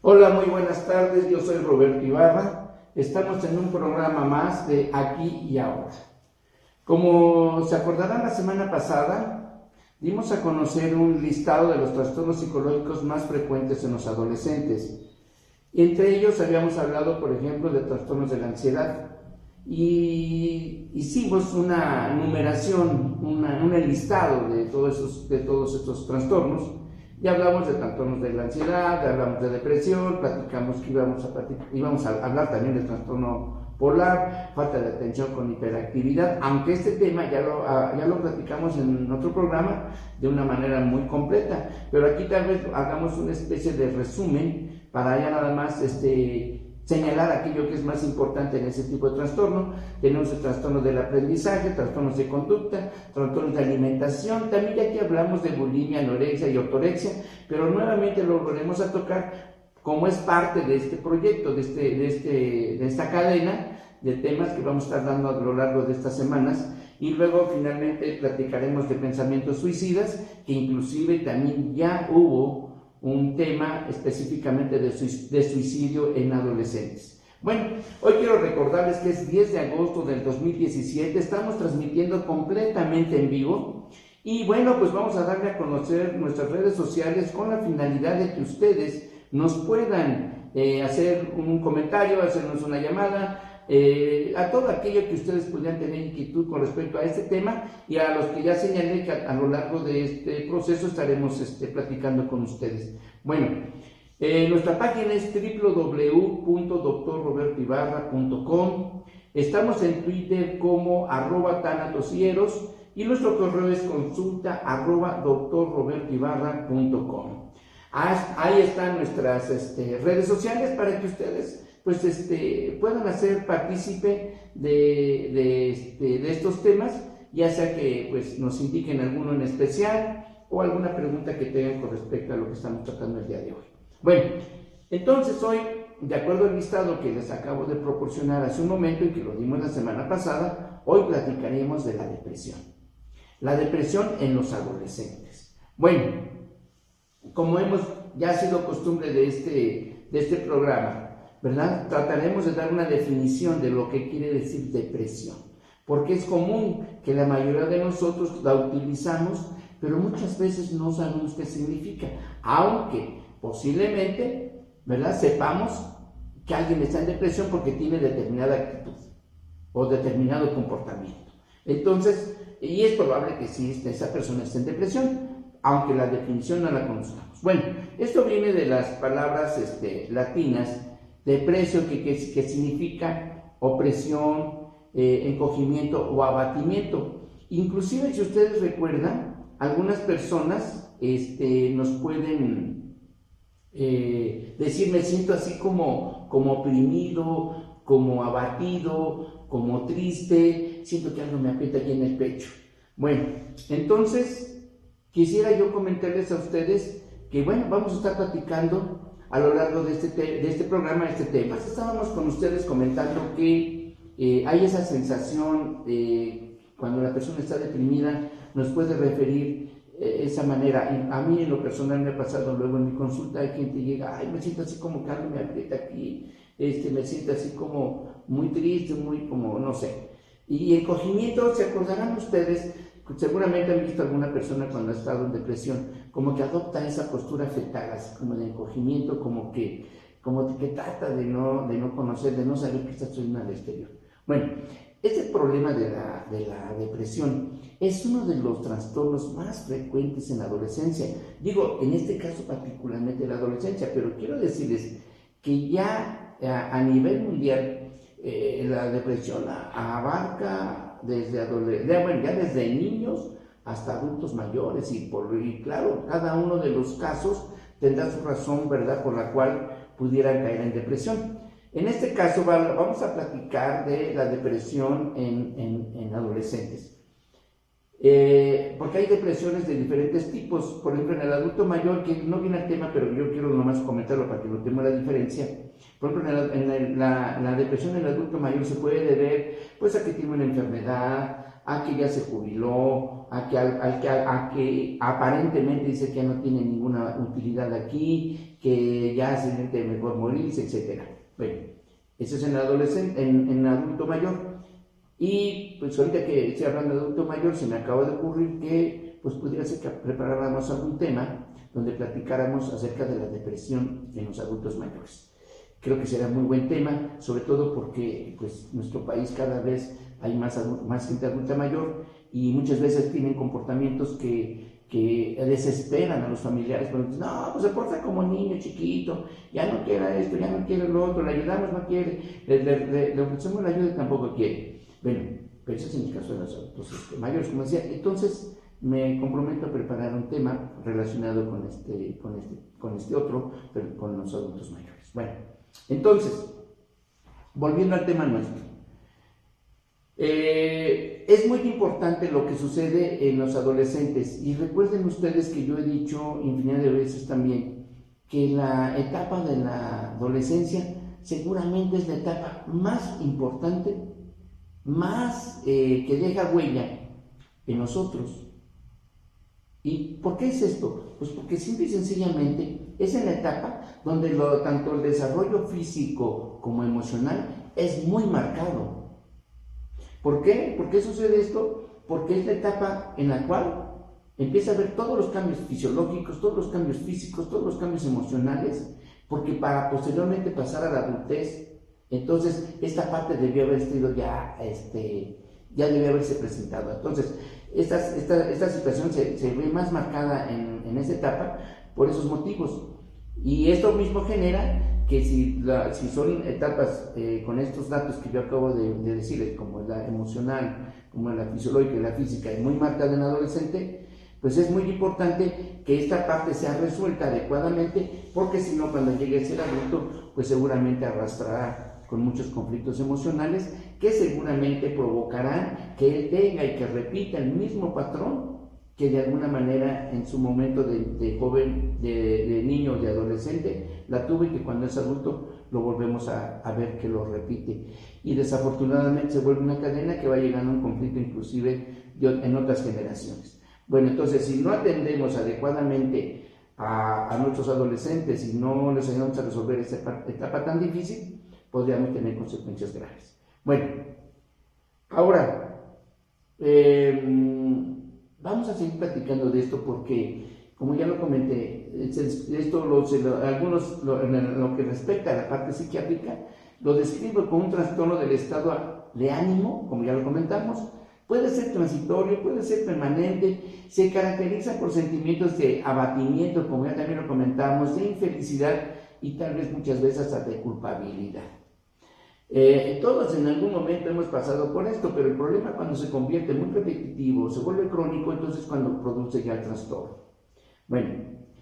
Hola, muy buenas tardes, yo soy Roberto Ibarra, estamos en un programa más de Aquí y Ahora. Como se acordarán, la semana pasada dimos a conocer un listado de los trastornos psicológicos más frecuentes en los adolescentes. Entre ellos habíamos hablado, por ejemplo, de trastornos de la ansiedad y hicimos una numeración, un enlistado de todos estos trastornos. Ya hablamos de trastornos de la ansiedad, hablamos de depresión, platicamos que íbamos a hablar también del trastorno polar, falta de atención con hiperactividad, aunque este tema ya lo platicamos en otro programa de una manera muy completa, pero aquí tal vez hagamos una especie de resumen para ya nada más señalar aquello que es más importante en ese tipo de trastorno. Tenemos el trastorno del aprendizaje, trastornos de conducta, trastornos de alimentación, también ya que hablamos de bulimia, anorexia y ortorexia, pero nuevamente lo volveremos a tocar como es parte de este proyecto, de esta cadena de temas que vamos a estar dando a lo largo de estas semanas. Y luego finalmente platicaremos de pensamientos suicidas, que inclusive también ya hubo un tema específicamente de suicidio en adolescentes. Bueno, hoy quiero recordarles que es 10 de agosto del 2017, estamos transmitiendo completamente en vivo y bueno, pues vamos a darle a conocer nuestras redes sociales con la finalidad de que ustedes nos puedan hacer un comentario, hacernos una llamada, a todo aquello que ustedes pudieran tener inquietud con respecto a este tema y a los que ya señalé que a lo largo de este proceso estaremos platicando con ustedes. Bueno, nuestra página es www.drrobertoibarra.com. Estamos en Twitter como @tanatosieros y nuestro correo es consulta@drrobertoibarra.com. Ahí están nuestras redes sociales para que ustedes puedan hacer partícipe de estos temas, ya sea que pues nos indiquen alguno en especial o alguna pregunta que tengan con respecto a lo que estamos tratando el día de hoy. Bueno, entonces hoy, de acuerdo al listado que les acabo de proporcionar hace un momento y que lo dimos la semana pasada, hoy platicaremos de la depresión. La depresión en los adolescentes. Bueno, como ya ha sido costumbre de este programa, ¿verdad? Trataremos de dar una definición de lo que quiere decir depresión, porque es común que la mayoría de nosotros la utilizamos, pero muchas veces no sabemos qué significa, aunque posiblemente, ¿verdad?, sepamos que alguien está en depresión porque tiene determinada actitud o determinado comportamiento. Entonces, y es probable que sí esa persona esté en depresión, aunque la definición no la conozcamos. Bueno, esto viene de las palabras latinas, depresio, que significa opresión, encogimiento o abatimiento. Inclusive, si ustedes recuerdan, algunas personas nos pueden decir, me siento así como oprimido, como abatido, como triste, siento que algo me aprieta aquí en el pecho. Bueno, entonces quisiera yo comentarles a ustedes que, bueno, vamos a estar platicando a lo largo de este programa, este tema. Estábamos con ustedes comentando que hay esa sensación cuando la persona está deprimida, nos puede referir esa manera. A mí en lo personal me ha pasado luego en mi consulta, hay quien te llega, ay, me siento así como que algo me aprieta aquí, me siento así como muy triste, muy como, no sé. Y encogimiento, ¿se acordarán ustedes? Seguramente han visto a alguna persona cuando ha estado en depresión, como que adopta esa postura fetal, así como de encogimiento, como que trata de no conocer, de no saber qué está sucediendo al exterior. Bueno, este problema de la depresión es uno de los trastornos más frecuentes en la adolescencia. Digo, en este caso particularmente en la adolescencia, pero quiero decirles que ya a nivel mundial la depresión abarca desde niños hasta adultos mayores y claro, cada uno de los casos tendrá su razón, ¿verdad?, por la cual pudieran caer en depresión. En este caso vamos a platicar de la depresión en adolescentes. Porque hay depresiones de diferentes tipos. Por ejemplo, en el adulto mayor, que no viene al tema, pero yo quiero nomás comentarlo para que notemos la diferencia. Por ejemplo, en la depresión en el adulto mayor se puede deber pues a que tiene una enfermedad, a que ya se jubiló, a que aparentemente dice que ya no tiene ninguna utilidad aquí, que ya se siente mejor morirse, etc. Bueno, eso es en adolescente, en adulto mayor. Y pues ahorita que estoy hablando de adulto mayor, se me acaba de ocurrir que pues pudiera ser que preparáramos algún tema donde platicáramos acerca de la depresión en los adultos mayores. Creo que será muy buen tema, sobre todo porque pues nuestro país cada vez hay más gente adulta mayor y muchas veces tienen comportamientos que desesperan a los familiares, porque dicen, no, pues se porta como niño chiquito, ya no quiere esto, ya no quiere lo otro, le ayudamos, no quiere, le ofrecemos la ayuda y tampoco quiere. Bueno, pero eso es en el caso de los adultos mayores, como decía. Entonces me comprometo a preparar un tema relacionado con este otro, pero con los adultos mayores. Bueno, entonces, volviendo al tema nuestro. Es muy importante lo que sucede en los adolescentes y recuerden ustedes que yo he dicho infinidad de veces también que la etapa de la adolescencia seguramente es la etapa más importante, más que deja huella en nosotros. ¿Y por qué es esto? Pues porque simple y sencillamente es en la etapa donde tanto el desarrollo físico como emocional es muy marcado. ¿Por qué? ¿Por qué sucede esto? Porque es la etapa en la cual empieza a ver todos los cambios fisiológicos, todos los cambios físicos, todos los cambios emocionales, porque para posteriormente pasar a la adultez, entonces esta parte debió haber sido ya debió haberse presentado. Entonces, esta situación se ve más marcada en esta etapa por esos motivos. Y esto mismo genera que si son etapas con estos datos que yo acabo de decirles, como la emocional, como la fisiológica y la física, es muy marcada en adolescente, pues es muy importante que esta parte sea resuelta adecuadamente, porque si no, cuando llegue a ser adulto, pues seguramente arrastrará con muchos conflictos emocionales que seguramente provocarán que él tenga y que repita el mismo patrón que de alguna manera en su momento de joven, de niño, de adolescente, la tuve, y que cuando es adulto lo volvemos a ver que lo repite. Y desafortunadamente se vuelve una cadena que va llegando a un conflicto inclusive en otras generaciones. Bueno, entonces si no atendemos adecuadamente a nuestros adolescentes y no les ayudamos a resolver esta etapa tan difícil, podríamos tener consecuencias graves. Bueno, ahora vamos a seguir platicando de esto porque, como ya lo comenté, algunos en lo que respecta a la parte psiquiátrica, lo describo como un trastorno del estado de ánimo, como ya lo comentamos. Puede ser transitorio, puede ser permanente, se caracteriza por sentimientos de abatimiento, como ya también lo comentamos, de infelicidad y tal vez muchas veces hasta de culpabilidad. Todos en algún momento hemos pasado por esto, pero el problema cuando se convierte muy repetitivo, se vuelve crónico, entonces cuando produce ya el trastorno. Bueno,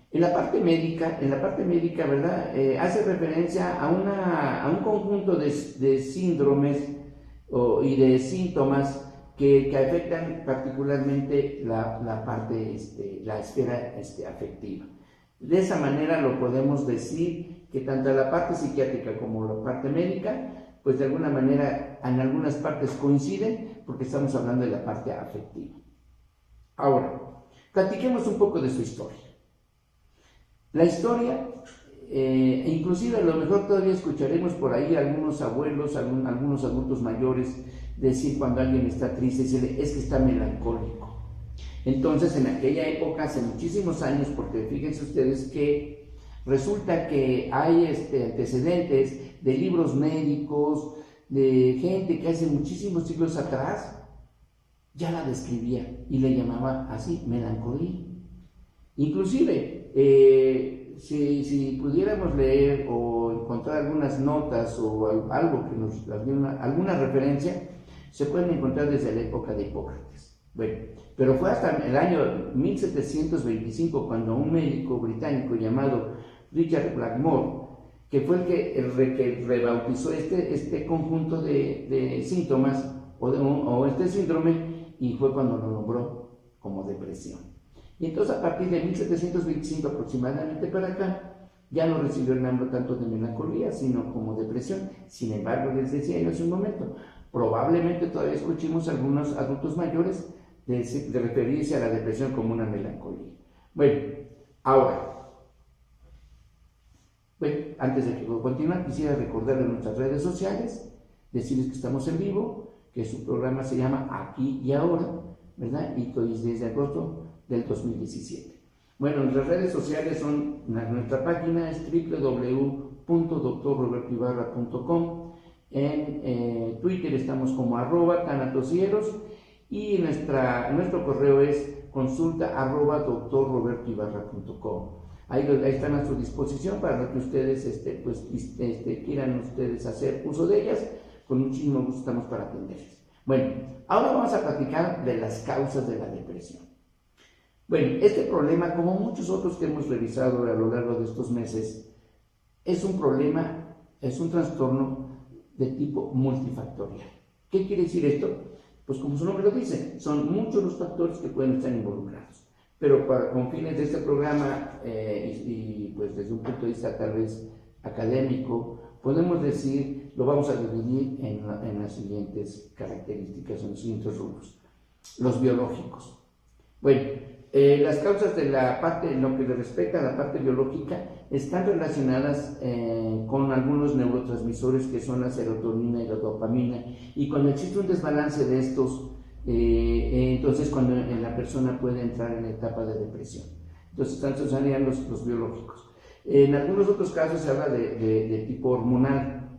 en la parte médica, ¿verdad? Hace referencia a un conjunto de síndromes y de síntomas que afectan particularmente la parte, la esfera afectiva. De esa manera lo podemos decir que tanto la parte psiquiátrica como la parte médica, pues de alguna manera en algunas partes coinciden porque estamos hablando de la parte afectiva. Ahora, platiquemos un poco de su historia. La historia, inclusive a lo mejor todavía escucharemos por ahí algunos abuelos, algunos adultos mayores decir cuando alguien está triste, es que está melancólico. Entonces en aquella época, hace muchísimos años, porque fíjense ustedes que resulta que hay antecedentes de libros médicos, de gente que hace muchísimos siglos atrás ya la describía y le llamaba así, melancolía. Inclusive, si pudiéramos leer o encontrar algunas notas o algo que nos alguna referencia, se pueden encontrar desde la época de Hipócrates. Bueno, pero fue hasta el año 1725 cuando un médico británico llamado Richard Blackmore, que fue el que rebautizó este conjunto de síntomas o este síndrome, y fue cuando lo nombró como depresión. Y entonces a partir de 1725 aproximadamente para acá, ya no recibió el nombre tanto de melancolía, sino como depresión. Sin embargo, les decía yo hace un momento, Probablemente todavía escuchemos a algunos adultos mayores de referirse a la depresión como una melancolía. Bueno, ahora, antes de que continuar, quisiera recordarles nuestras redes sociales, decirles que estamos en vivo, que su programa se llama Aquí y Ahora, ¿verdad? Y desde agosto del 2017. Bueno, nuestras redes sociales son, nuestra página es www.drrobertoibarra.com. En Twitter estamos como @tanatosieros y nuestro correo es consulta@drrobertoibarra.com. Ahí están a su disposición para lo que ustedes quieran ustedes hacer uso de ellas. Con muchísimo gusto estamos para atenderles. Bueno, ahora vamos a platicar de las causas de la depresión. Bueno, este problema, como muchos otros que hemos revisado a lo largo de estos meses, es un trastorno de tipo multifactorial. ¿Qué quiere decir esto? Pues como su nombre lo dice, son muchos los factores que pueden estar involucrados. Pero con fines de este programa y pues desde un punto de vista tal vez académico, podemos decir, lo vamos a dividir en las siguientes características, en los siguientes rubros. Los biológicos. Bueno, las causas de la parte, en lo que le respecta a la parte biológica, están relacionadas con algunos neurotransmisores que son la serotonina y la dopamina, y cuando existe un desbalance de estos, entonces cuando la persona puede entrar en la etapa de depresión. Entonces, tantos serían los biológicos. En algunos otros casos se habla de tipo hormonal.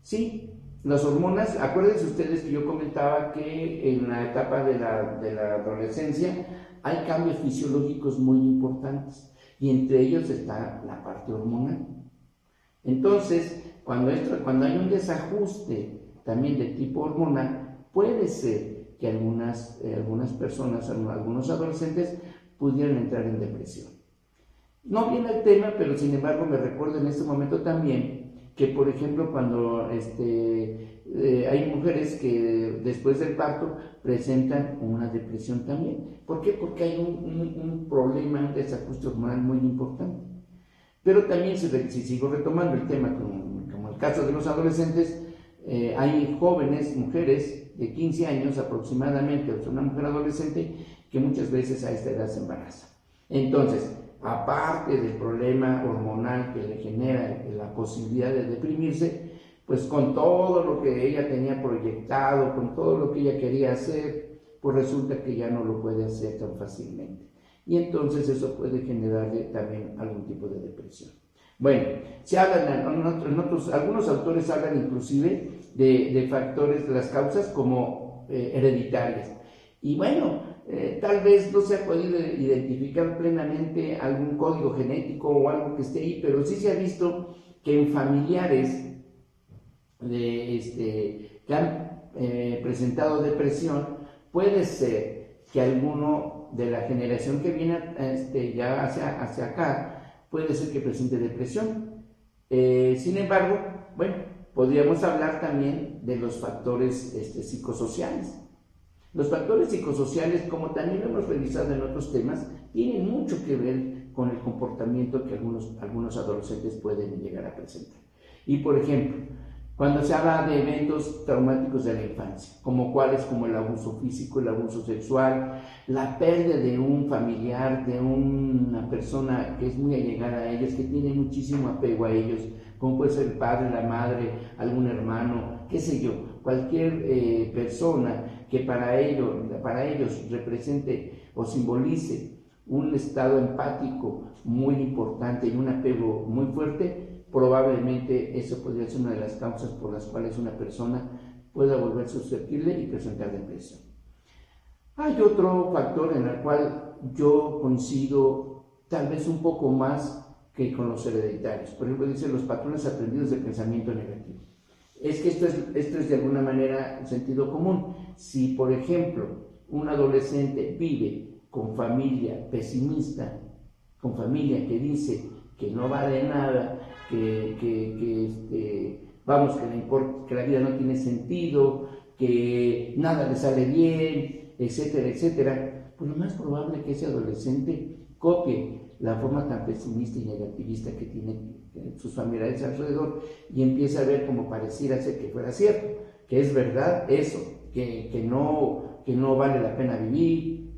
Sí, las hormonas, acuérdense ustedes que yo comentaba que en la etapa de la adolescencia hay cambios fisiológicos muy importantes y entre ellos está la parte hormonal. Entonces, cuando hay un desajuste también de tipo hormonal, puede ser que algunas personas, algunos adolescentes pudieran entrar en depresión. No viene el tema, pero sin embargo me recuerdo en este momento también que, por ejemplo, cuando hay mujeres que después del parto presentan una depresión también. ¿Por qué? Porque hay un problema, un desajuste hormonal muy importante. Pero también, si sigo retomando el tema, como el caso de los adolescentes, hay jóvenes, mujeres de 15 años aproximadamente, o sea, una mujer adolescente, que muchas veces a esta edad se embaraza. Entonces, aparte del problema hormonal que le genera la posibilidad de deprimirse, pues con todo lo que ella tenía proyectado, con todo lo que ella quería hacer, pues resulta que ya no lo puede hacer tan fácilmente. Y entonces eso puede generarle también algún tipo de depresión. Bueno, se hablan, algunos autores hablan inclusive de factores, de las causas como hereditarias. Y bueno, tal vez no se ha podido identificar plenamente algún código genético o algo que esté ahí, pero sí se ha visto que en familiares que han presentado depresión, puede ser que alguno de la generación que viene ya hacia acá, puede ser que presente depresión. Sin embargo, bueno, podríamos hablar también de los factores psicosociales. Los factores psicosociales, como también lo hemos revisado en otros temas, tienen mucho que ver con el comportamiento que algunos adolescentes pueden llegar a presentar. Y por ejemplo, cuando se habla de eventos traumáticos de la infancia, como el abuso físico, el abuso sexual, la pérdida de un familiar, de una persona que es muy allegada a ellos, que tiene muchísimo apego a ellos, como puede ser el padre, la madre, algún hermano, qué sé yo, cualquier persona que para ellos represente o simbolice un estado empático muy importante y un apego muy fuerte, probablemente eso podría ser una de las causas por las cuales una persona pueda volver susceptible y presentar depresión. Hay otro factor en el cual yo coincido tal vez un poco más que con los hereditarios. Por ejemplo, dicen los patrones aprendidos de pensamiento negativo. Es que esto es de alguna manera un sentido común. Si, por ejemplo, un adolescente vive con familia pesimista, con familia que dice que no vale nada, que la vida no tiene sentido, que nada le sale bien, etcétera, etcétera, pues lo más probable es que ese adolescente copie la forma tan pesimista y negativista que tienen sus familiares alrededor y empiece a ver como pareciera ser que fuera cierto. que es verdad eso, que no vale la pena vivir,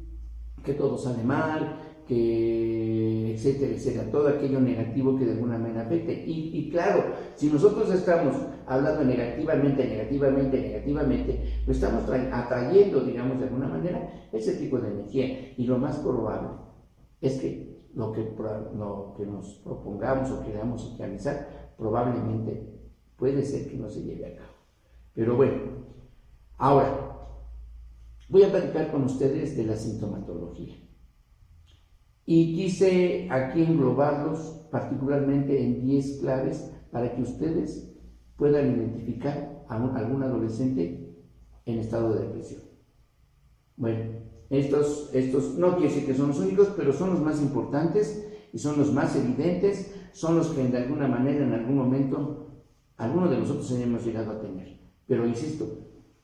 que todo sale mal, que etcétera, etcétera, todo aquello negativo que de alguna manera afecte. Y claro, si nosotros estamos hablando negativamente, lo estamos atrayendo, digamos, de alguna manera, ese tipo de energía. Y lo más probable es que lo que nos propongamos o queramos realizar, probablemente puede ser que no se lleve a cabo. Pero bueno, ahora voy a platicar con ustedes de la sintomatología. Y quise aquí englobarlos particularmente en 10 claves para que ustedes puedan identificar a algún adolescente en estado de depresión. Bueno, estos no quiere decir que son los únicos, pero son los más importantes y son los más evidentes, son los que de alguna manera, en algún momento, algunos de nosotros hemos llegado a tener. Pero insisto,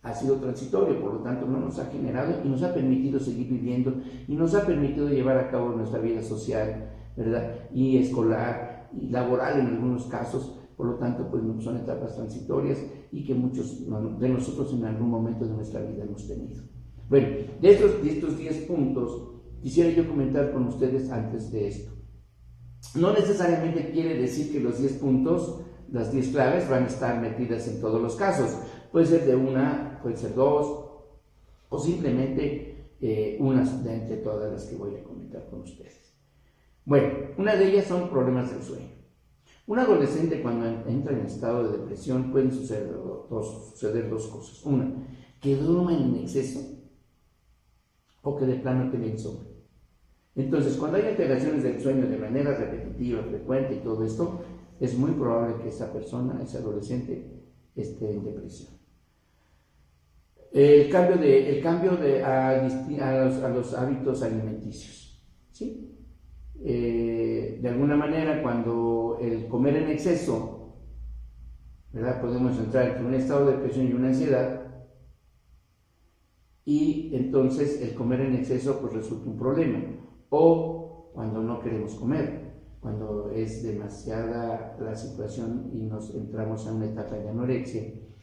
ha sido transitorio, por lo tanto no nos ha generado y nos ha permitido seguir viviendo y nos ha permitido llevar a cabo nuestra vida social, ¿verdad? Y escolar y laboral en algunos casos. Por lo tanto, pues son etapas transitorias y que muchos de nosotros en algún momento de nuestra vida hemos tenido. Bueno, de estos 10 puntos quisiera yo comentar con ustedes antes de esto. No necesariamente quiere decir que los 10 puntos, las 10 claves van a estar metidas en todos los casos. Puede ser de una, puede ser dos, o simplemente unas de entre todas las que voy a comentar con ustedes. Bueno, una de ellas son problemas del sueño. Un adolescente cuando entra en estado de depresión pueden suceder dos cosas. Una, que durma en exceso o que de plano tenga insomnio. Entonces, cuando hay alteraciones del sueño de manera repetitiva, frecuente y todo esto, es muy probable que esa persona, ese adolescente, esté en depresión. El cambio a los hábitos alimenticios, ¿sí? De alguna manera, cuando el comer en exceso, ¿verdad? Podemos entrar entre un estado de depresión y una ansiedad, y entonces el comer en exceso pues resulta un problema. O cuando no queremos comer, cuando es demasiada la situación y nos entramos a una etapa de anorexia,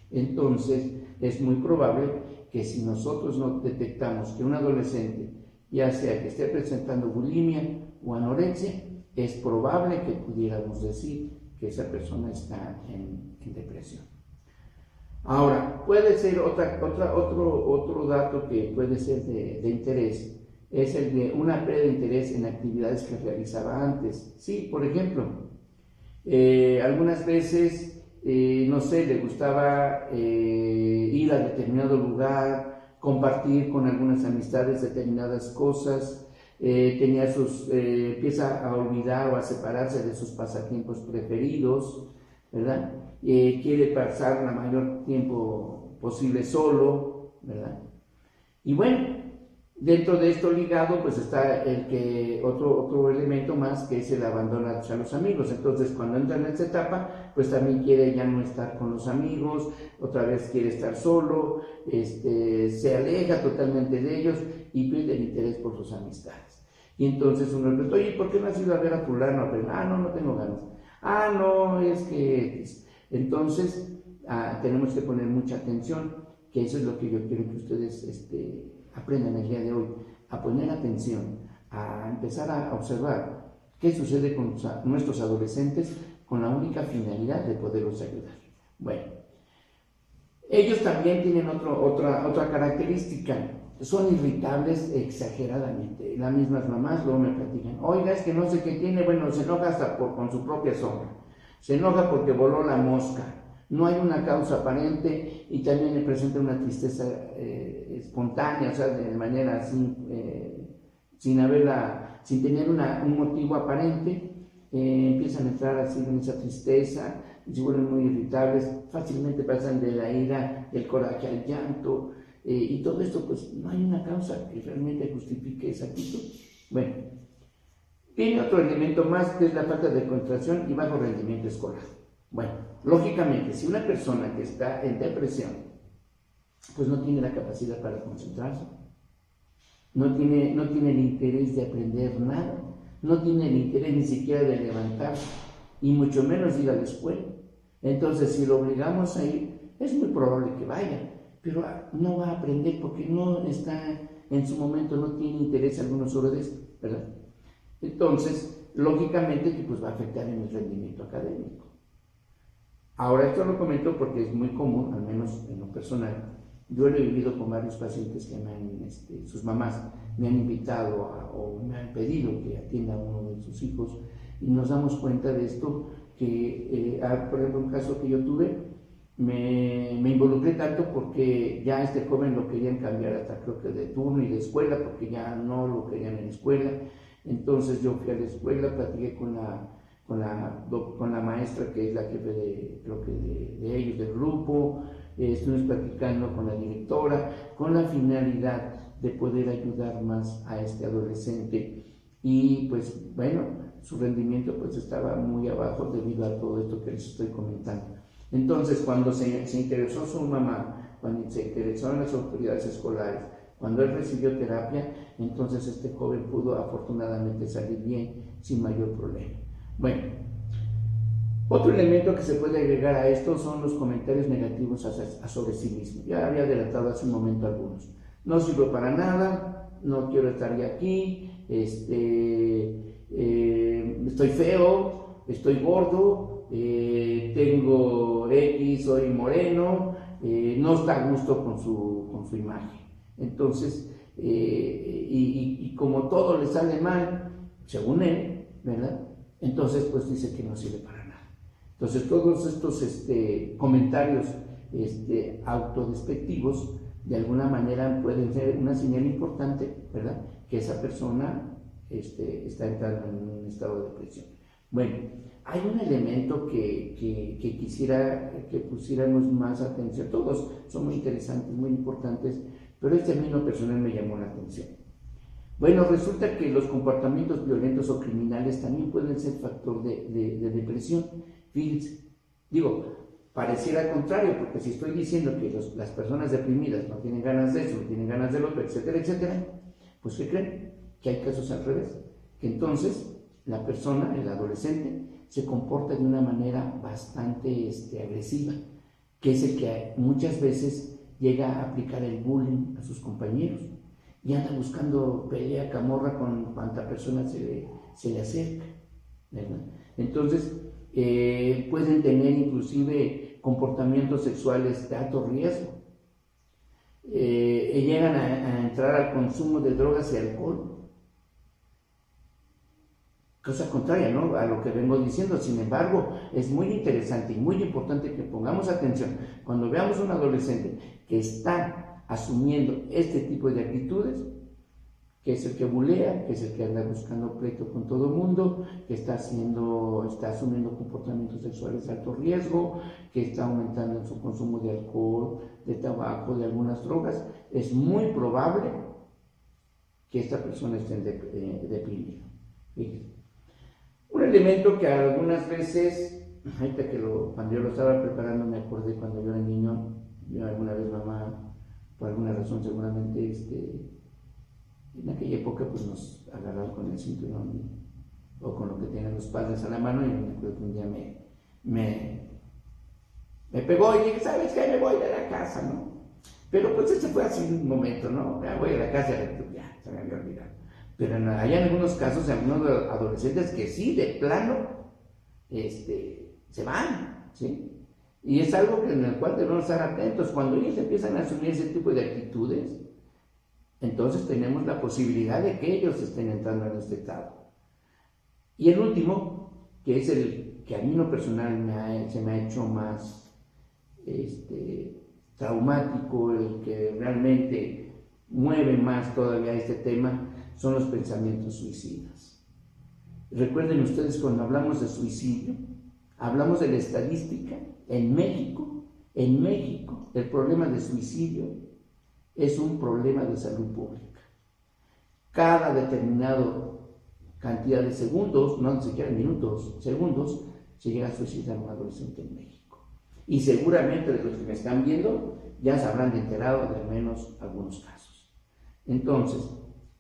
entonces es muy probable que si nosotros no detectamos que un adolescente, ya sea que esté presentando bulimia o anorexia, es probable que pudiéramos decir que esa persona está en depresión. Ahora, puede ser otro dato que puede ser de interés, es el de una pérdida de interés en actividades que realizaba antes. Sí, por ejemplo, algunas veces, no sé, le gustaba ir a determinado lugar, compartir con algunas amistades determinadas cosas, empieza a olvidar o a separarse de sus pasatiempos preferidos, ¿verdad? Quiere pasar el mayor tiempo posible solo, ¿verdad? Y bueno, dentro de esto ligado, pues está otro elemento más, que es el abandono a los amigos. Entonces, cuando entra en esta etapa, pues también quiere ya no estar con los amigos, otra vez quiere estar solo, se aleja totalmente de ellos y pierde el interés por sus amistades. Y entonces uno le pregunta, oye, ¿por qué no has ido a ver a fulano? No tengo ganas. No, es que... Entonces, tenemos que poner mucha atención, que eso es lo que yo quiero que ustedes aprendan el día de hoy, a poner atención, a empezar a observar qué sucede con nuestros adolescentes con la única finalidad de poderlos ayudar. Bueno, ellos también tienen otra característica, son irritables exageradamente. Las mismas mamás luego me platican, oiga, es que no sé qué tiene, bueno, se enoja hasta con su propia sombra, se enoja porque voló la mosca, no hay una causa aparente y también le presenta una tristeza espontánea, o sea, de manera así, sin tener un motivo aparente, empiezan a entrar así en esa tristeza y se vuelven muy irritables, fácilmente pasan de la ira, del coraje al llanto, y todo esto pues no hay una causa que realmente justifique esa actitud. Bueno, tiene otro elemento más, que es la falta de concentración y bajo rendimiento escolar. Bueno, lógicamente, si una persona que está en depresión, pues no tiene la capacidad para concentrarse, no tiene el interés de aprender nada, no tiene el interés ni siquiera de levantarse, y mucho menos ir a la escuela. Entonces, si lo obligamos a ir, es muy probable que vaya, pero no va a aprender porque no está en su momento, no tiene interés alguno sobre esto, ¿verdad? Entonces, lógicamente que pues va a afectar en el rendimiento académico. Ahora, esto lo comento porque es muy común, al menos en lo personal. Yo lo he vivido con varios pacientes que sus mamás me han invitado o me han pedido que atienda a uno de sus hijos y nos damos cuenta de esto que, por ejemplo, un caso que yo tuve, me involucré tanto porque ya este joven lo querían cambiar hasta creo que de turno y de escuela porque ya no lo querían en escuela. Entonces yo fui a la escuela, platiqué con la maestra que es la jefe de ellos, del grupo, estuvimos platicando con la directora, con la finalidad de poder ayudar más a este adolescente y pues bueno, su rendimiento pues estaba muy abajo debido a todo esto que les estoy comentando. Entonces cuando se interesó su mamá, cuando se interesaron las autoridades escolares, cuando él recibió terapia, entonces este joven pudo afortunadamente salir bien sin mayor problema. Bueno, otro elemento que se puede agregar a esto son los comentarios negativos sobre sí mismo. Ya había adelantado hace un momento algunos. No sirvo para nada, no quiero estar ya aquí, estoy feo, estoy gordo, tengo X, soy moreno, no está a gusto con su imagen. Entonces, y como todo le sale mal, según él, ¿verdad? Entonces, pues dice que no sirve para nada. Entonces, todos estos comentarios autodespectivos, de alguna manera pueden ser una señal importante, ¿verdad? Que esa persona está entrando en un estado de depresión. Bueno, hay un elemento que quisiera que pusiéramos más atención. Todos son muy interesantes, muy importantes, pero a mí en lo personal me llamó la atención. Bueno, resulta que los comportamientos violentos o criminales también pueden ser factor de depresión. Fíjense, digo, pareciera al contrario, porque si estoy diciendo que las personas deprimidas no tienen ganas de eso, no tienen ganas del otro, etcétera, etcétera, pues ¿qué creen? Que hay casos al revés, que entonces la persona, el adolescente, se comporta de una manera bastante agresiva, que es el que muchas veces llega a aplicar el bullying a sus compañeros y anda buscando pelea, camorra con cuanta persona se le acerca, ¿verdad? Entonces, pueden tener inclusive comportamientos sexuales de alto riesgo, llegan a entrar al consumo de drogas y alcohol, cosa contraria, ¿no?, a lo que vengo diciendo. Sin embargo, es muy interesante y muy importante que pongamos atención cuando veamos a un adolescente que está asumiendo este tipo de actitudes, que es el que bulea, que es el que anda buscando pleito con todo el mundo, que está asumiendo comportamientos sexuales de alto riesgo, que está aumentando en su consumo de alcohol, de tabaco, de algunas drogas. Es muy probable que esta persona esté deprimida. Un elemento que algunas veces, ahorita cuando yo lo estaba preparando me acordé cuando yo era niño, yo alguna vez mamá, por alguna razón seguramente, en aquella época pues nos agarraron con el cinturón o con lo que tenían los padres a la mano, y me acuerdo que un día me pegó y dije, ¿sabes qué? Me voy de la casa, ¿no? Pero pues ese fue así un momento, ¿no? Ya voy a la casa, ya se me había olvidado. Pero hay en algunos casos, algunos adolescentes que sí, de plano, se van, ¿sí? Y es algo en el cual debemos estar atentos. Cuando ellos empiezan a asumir ese tipo de actitudes, entonces tenemos la posibilidad de que ellos estén entrando en este estado. Y el último, que es el que a mí en lo personal se me ha hecho más traumático, el que realmente mueve más todavía este tema, son los pensamientos suicidas. Recuerden ustedes, cuando hablamos de suicidio, hablamos de la estadística. En México, el problema de suicidio es un problema de salud pública. Cada determinado cantidad de segundos, no ni siquiera minutos, segundos, se llega a suicidar un adolescente en México. Y seguramente de los que me están viendo ya se habrán enterado de al menos algunos casos. Entonces,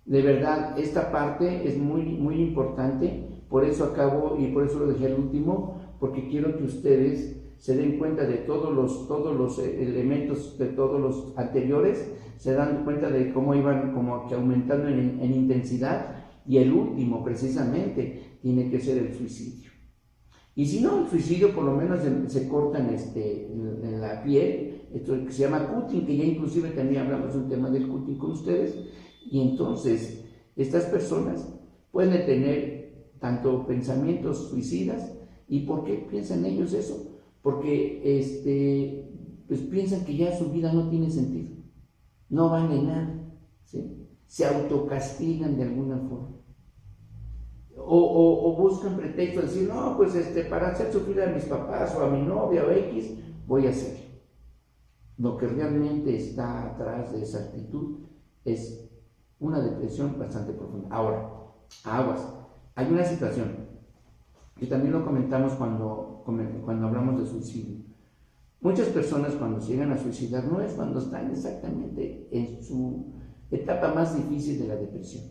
de verdad, esta parte es muy, muy importante. Por eso acabo y por eso lo dejé al último, porque quiero que ustedes se den cuenta de todos los elementos de todos los anteriores, se dan cuenta de cómo iban como que aumentando en intensidad, y el último precisamente tiene que ser el suicidio. Y si no, el suicidio por lo menos se cortan en la piel, esto que se llama cutting, que ya inclusive también hablamos de un tema del cutting con ustedes, y entonces estas personas pueden tener tanto pensamientos suicidas. ¿Y por qué piensan ellos eso? Porque pues piensan que ya su vida no tiene sentido, no vale nada, ¿sí? Se autocastigan de alguna forma. O buscan pretextos, decir, no, pues para hacer sufrir a mis papás o a mi novia o X, voy a hacer. Lo que realmente está atrás de esa actitud es una depresión bastante profunda. Ahora, aguas, hay una situación que también lo comentamos cuando hablamos de suicidio. Muchas personas cuando se llegan a suicidar no es cuando están exactamente en su etapa más difícil de la depresión,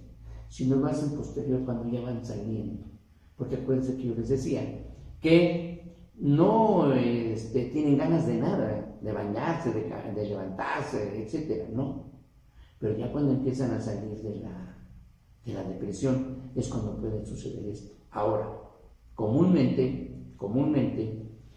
sino más en posterior, cuando ya van saliendo. Porque acuérdense que yo les decía que no tienen ganas de nada, de bañarse, de levantarse, etcétera, no. Pero ya cuando empiezan a salir de la depresión es cuando puede suceder esto. Ahora, comúnmente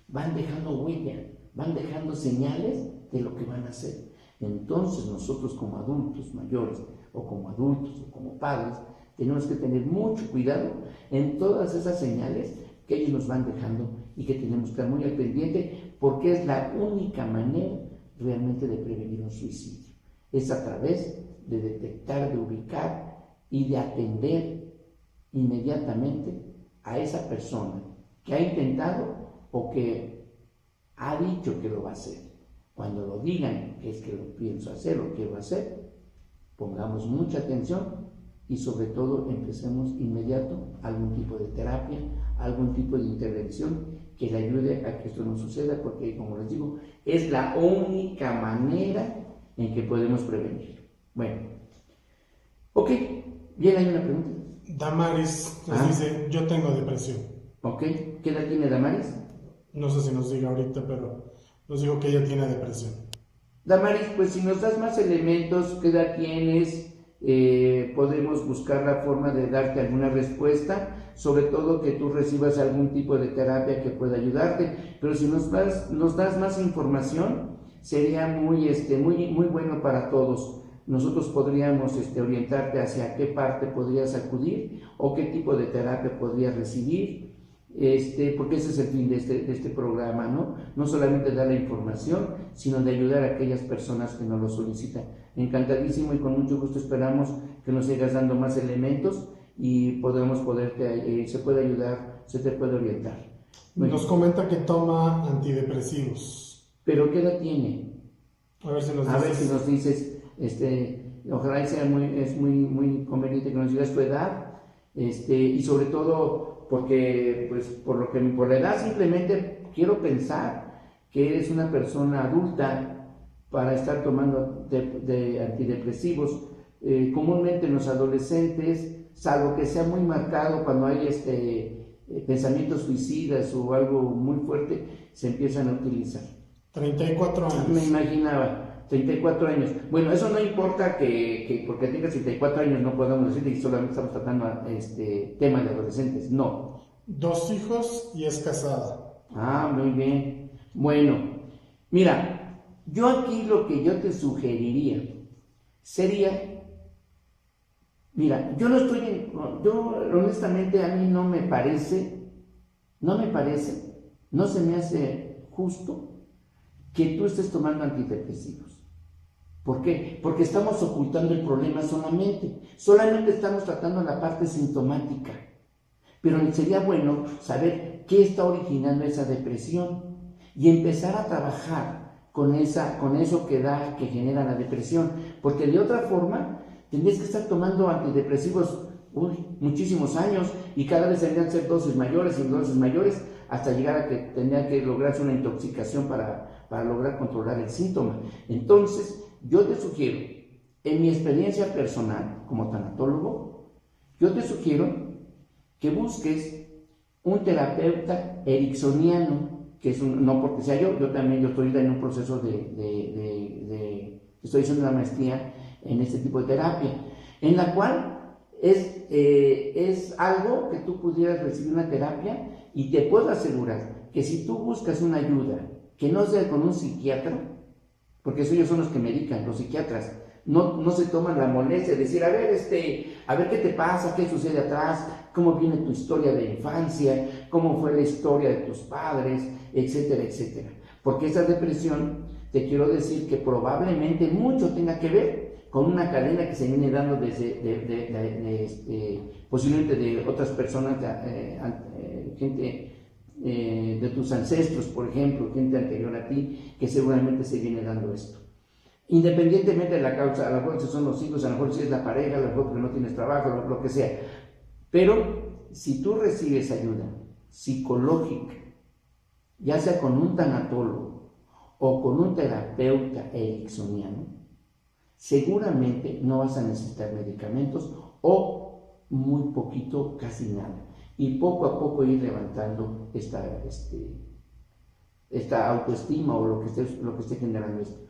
van dejando huella, van dejando señales de lo que van a hacer. Entonces nosotros como adultos mayores o como adultos o como padres tenemos que tener mucho cuidado en todas esas señales que ellos nos van dejando y que tenemos que estar muy al pendiente, porque es la única manera realmente de prevenir un suicidio. Es a través de detectar, de ubicar y de atender inmediatamente a esa persona que ha intentado o que ha dicho que lo va a hacer. Cuando lo digan que es que lo pienso hacer, lo quiero hacer, pongamos mucha atención y sobre todo empecemos inmediato algún tipo de terapia, algún tipo de intervención que le ayude a que esto no suceda, porque como les digo, es la única manera en que podemos prevenir. Bueno, ok, bien, hay una pregunta. Damaris nos dice, yo tengo depresión. Ok, ¿qué edad tiene Damaris? No sé si nos diga ahorita, pero nos dijo que ella tiene depresión. Damaris, pues si nos das más elementos, ¿qué edad tienes? Podemos buscar la forma de darte alguna respuesta, sobre todo que tú recibas algún tipo de terapia que pueda ayudarte, pero si nos das más información, sería muy bueno para todos. Nosotros podríamos orientarte hacia qué parte podrías acudir o qué tipo de terapia podrías recibir, porque ese es el fin de este programa, ¿no? No solamente dar la información, sino de ayudar a aquellas personas que nos lo solicitan. Encantadísimo y con mucho gusto esperamos que nos sigas dando más elementos y se puede ayudar, se te puede orientar. Bueno, nos comenta que toma antidepresivos. ¿Pero qué edad tiene? A ver si nos dices, ojalá sea muy conveniente que nos digas tu edad, y sobre todo porque pues por la edad simplemente quiero pensar que eres una persona adulta para estar tomando de antidepresivos. Comúnmente en los adolescentes, salvo que sea muy marcado cuando hay pensamientos suicidas o algo muy fuerte, se empiezan a utilizar. 34 años. Me imaginaba, 34 años. Bueno, eso no importa que porque tengas 34 años no podamos decir que solamente estamos tratando temas de adolescentes, no. 2 hijos y es casada. Muy bien. Bueno, mira, yo aquí lo que yo te sugeriría sería, mira, yo honestamente a mí no se me hace justo que tú estés tomando antidepresivos. ¿Por qué? Porque estamos ocultando el problema solamente estamos tratando la parte sintomática, pero sería bueno saber qué está originando esa depresión y empezar a trabajar con eso que genera la depresión, porque de otra forma tendrías que estar tomando antidepresivos muchísimos años y cada vez tendrían que ser dosis mayores y dosis mayores hasta llegar a que tendría que lograrse una intoxicación para lograr controlar el síntoma. Entonces, yo te sugiero, en mi experiencia personal como tanatólogo, yo te sugiero que busques un terapeuta ericksoniano que es no porque sea yo también, yo estoy en un proceso estoy haciendo una maestría en este tipo de terapia, en la cual es algo que tú pudieras recibir una terapia, y te puedo asegurar que si tú buscas una ayuda que no sea con un psiquiatra, porque ellos son los que medican, los psiquiatras, no se toman la molestia de decir, a ver qué te pasa, qué sucede atrás, cómo viene tu historia de infancia, cómo fue la historia de tus padres, etcétera, etcétera. Porque esa depresión, te quiero decir que probablemente mucho tenga que ver con una cadena que se viene dando posiblemente de otras personas, gente de tus ancestros, por ejemplo, gente anterior a ti, que seguramente se viene dando esto. Independientemente de la causa, a lo mejor si son los hijos, a lo mejor si es la pareja, a lo mejor porque no tienes trabajo, lo que sea. Pero si tú recibes ayuda psicológica, ya sea con un tanatólogo o con un terapeuta ericksoniano, seguramente no vas a necesitar medicamentos, o muy poquito, casi nada. Y poco a poco ir levantando esta autoestima o lo que esté generando esto.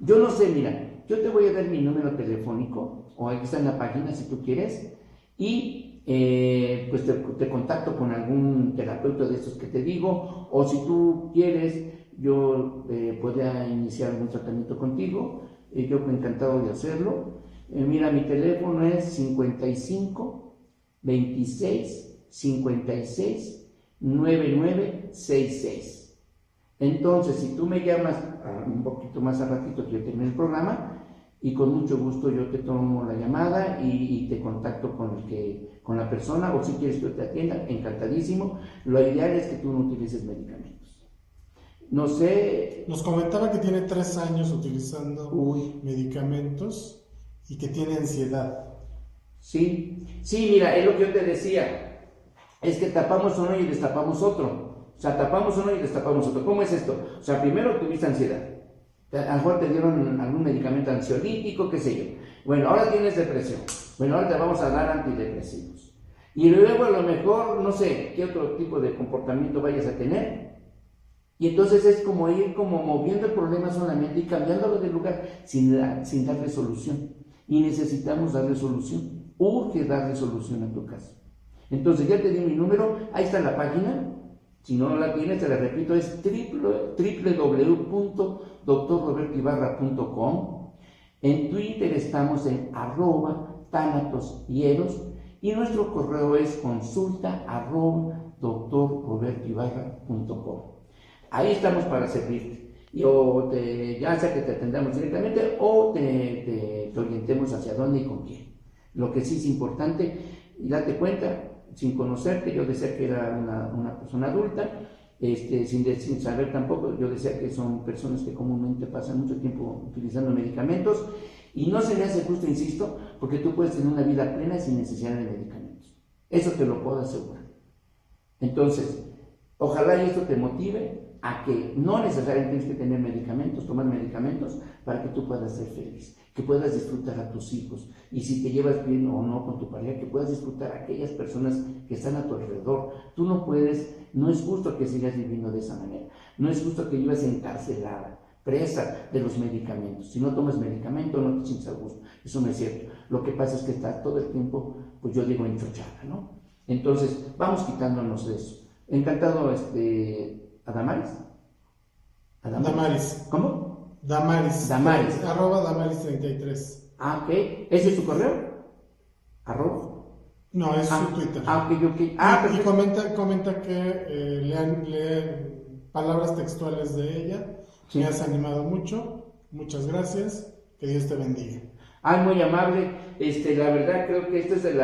Yo no sé, mira, yo te voy a dar mi número telefónico, o aquí está en la página si tú quieres, y pues te contacto con algún terapeuta de estos que te digo, o si tú quieres, yo podría iniciar algún tratamiento contigo, yo encantado de hacerlo. Mira, mi teléfono es 55 26 56 9966. Entonces, si tú me llamas un poquito más a ratito que yo termine el programa, y con mucho gusto yo te tomo la llamada y te contacto con la persona, o si quieres que te atienda, encantadísimo. Lo ideal es que tú no utilices medicamentos. No sé. Nos comentaba que tiene 3 años utilizando medicamentos y que tiene ansiedad. Sí, mira, es lo que yo te decía, es que tapamos uno y destapamos otro. O sea, tapamos uno y destapamos otro. ¿Cómo es esto? O sea, primero tuviste ansiedad. A lo mejor te dieron algún medicamento ansiolítico, qué sé yo. Bueno, ahora tienes depresión. Bueno, ahora te vamos a dar antidepresivos. Y luego a lo mejor, no sé, qué otro tipo de comportamiento vayas a tener. Y entonces es como ir moviendo el problema solamente y cambiándolo de lugar sin darle solución. Y necesitamos darle solución. Urge darle solución a tu caso. Entonces ya te di mi número, ahí está la página. Si no la tienes, te la repito, es www.drrobertoibarra.com. En Twitter estamos en @tanatoshieros, y nuestro correo es consulta@drrobertoibarra.com. Ahí estamos para servirte. Ya sea que te atendamos directamente o te orientemos hacia dónde y con quién. Lo que sí es importante, y date cuenta, sin conocerte, yo decía que era una persona adulta, sin saber tampoco, yo decía que son personas que comúnmente pasan mucho tiempo utilizando medicamentos, y no se me hace justo, insisto, porque tú puedes tener una vida plena sin necesidad de medicamentos. Eso te lo puedo asegurar. Entonces, ojalá y esto te motive a que no necesariamente tienes que tomar medicamentos para que tú puedas ser feliz, que puedas disfrutar a tus hijos, y si te llevas bien o no con tu pareja, que puedas disfrutar a aquellas personas que están a tu alrededor. Tú no es justo que sigas viviendo de esa manera, no es justo que vivas encarcelada, presa de los medicamentos. Si no tomas medicamento, no te sientes a gusto. Eso no es cierto. Lo que pasa es que estás todo el tiempo, pues yo digo, enchochada, ¿no? Entonces, vamos quitándonos de eso. Encantado, ¿Damaris? Damaris. ¿Cómo? Damaris. @Damaris33. Ah, ok. ¿Ese es tu correo? ¿Arroba? No, es su Twitter. Ok. Y comenta que lean palabras textuales de ella. Sí. Me has animado mucho. Muchas gracias. Que Dios te bendiga. Muy amable. La verdad creo que esto es del